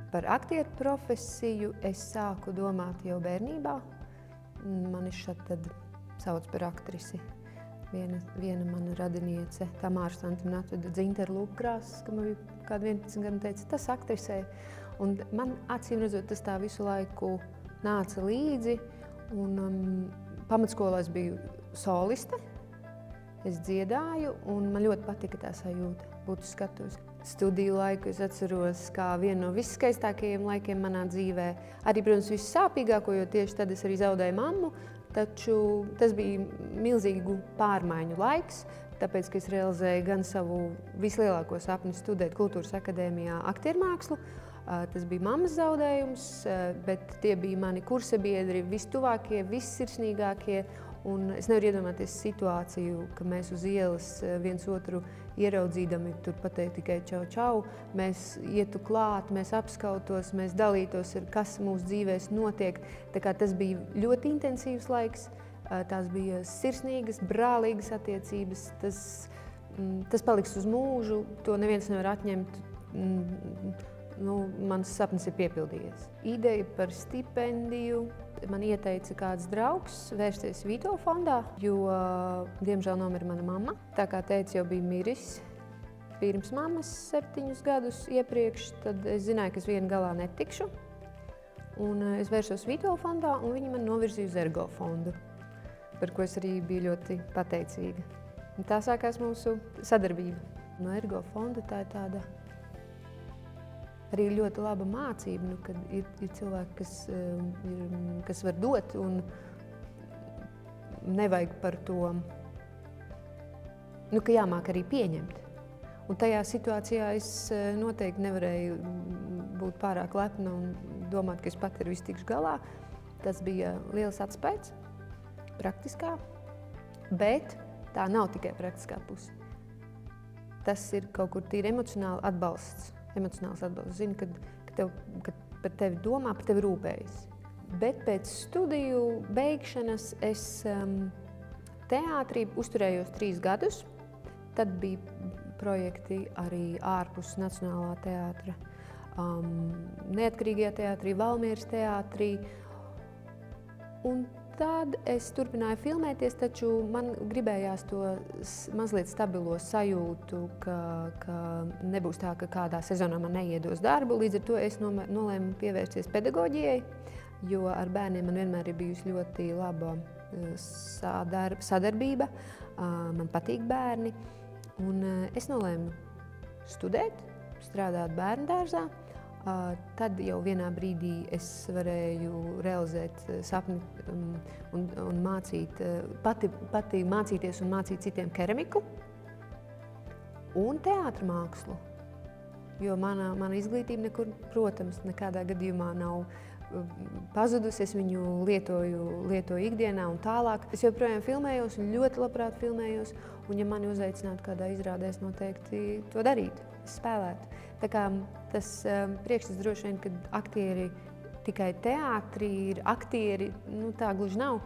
Par aktieru profesiju es sāku domāt jau bērnībā. Mani šad tad sauc par aktrisi. Viena mana radiniece, Tamāra Stantina, atveda Dzintaru lūpkrāsas, ka man bija kāda 11 gadu, teica, tas aktrisē. Un man acīm redzot, tas tā visu laiku nāca līdzi. Un pamatskolā es biju soliste, es dziedāju, un man ļoti patika tā sajūta būt uz skatuves. Studiju laiku es atceros kā vienu no visskaistākajiem laikiem manā dzīvē. Arī, protams, vissāpīgāko, jo tieši tad es arī zaudēju mammu, taču tas bija milzīgu pārmaiņu laiks, tāpēc, ka es realizēju gan savu vislielāko sapni studēt Kultūras akadēmijā aktiermākslu. Tas bija mammas zaudējums, bet tie bija mani kursabiedri, vistuvākie, vissirsnīgākie. Un es nevaru iedomāties situāciju, ka mēs uz ielas viens otru ieraudzīdami tur pateikt tikai čau, čau. Mēs ietu klāt, mēs apskautos, mēs dalītos ar kas mūsu dzīvēs notiek. Tā kā tas bija ļoti intensīvs laiks, tās bija sirsnīgas, brālīgas attiecības. Tas paliks uz mūžu, to neviens nevar atņemt. Mans sapnis ir piepildījies. Ideja par stipendiju man ieteica kāds draugs vērsties Vito fondā, jo, diemžēl, nomira mana mamma. Tā kā tētis jau bija miris pirms mammas 7 gadus iepriekš, tad es zināju, ka es vienu galā netikšu. Un es vērsos Vito fondā, un viņi man novirzīja uz Ergo fondu, par ko es arī biju ļoti pateicīga. Un tā sākās mūsu sadarbība. No Ergo fonda tā ir tāda arī ļoti laba mācība, kad ir cilvēki, kas var dot, un nevajag par to, ka jāmāk arī pieņemt. Un tajā situācijā es noteikti nevarēju būt pārāk lepna un domāt, ka es pat ar visu tikšu galā. Tas bija liels atspējas, praktiskā, bet tā nav tikai praktiskā puse. Tas ir kaut kur tīri emocionāli atbalsts. Zini, kad par tevi domā, par tevi rūpējas. Bet pēc studiju beigšanas es teātrī uzturējos 3 gadus. Tad bija projekti arī ārpus Nacionālā teātra, Neatkarīgajā teātrī, Valmieras teātrī. Un tad es turpināju filmēties, taču man gribējās to mazliet stabilo sajūtu, ka nebūs tā, ka kādā sezonā man neiedos darbu. Līdz ar to es nolēmu pievērsties pedagoģijai, jo ar bērniem man vienmēr ir bijusi ļoti laba sadarbība. Man patīk bērni. Un es nolēmu studēt, strādāt bērndārzā. Tad jau vienā brīdī es varēju realizēt sapni un pati mācīties un mācīt citiem keramiku un teātrmākslu. Jo mana izglītība nekur, protams, nekādā gadījumā nav pazudusi. Es viņu lietoju ikdienā un tālāk. Es joprojām filmējos un ļoti labprāt filmējos. Un ja mani uzaicinātu kādā izrādē, es noteikti to darītu, es spēlētu. Tā kā tas priekšstats droši vien, kad aktieri tikai teātrī ir aktieri, tā gluži nav.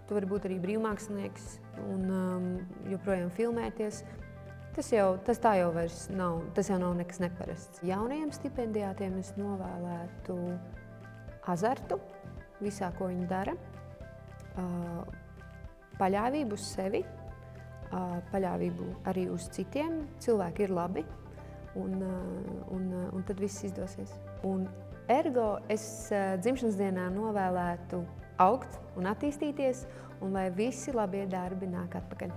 Tu vari būt arī brīvmākslinieks un joprojām filmēties. Tas tā jau vairs nav, tas jau nav nekas neparasts. Jaunajiem stipendijātiem es novēlētu azartu visā, ko viņi dara, paļāvību uz sevi, paļāvību arī uz citiem. Cilvēki ir labi, un tad viss izdosies. Un Ergo es dzimšanas dienā novēlētu augt un attīstīties, un lai visi labie darbi nāk atpakaļ.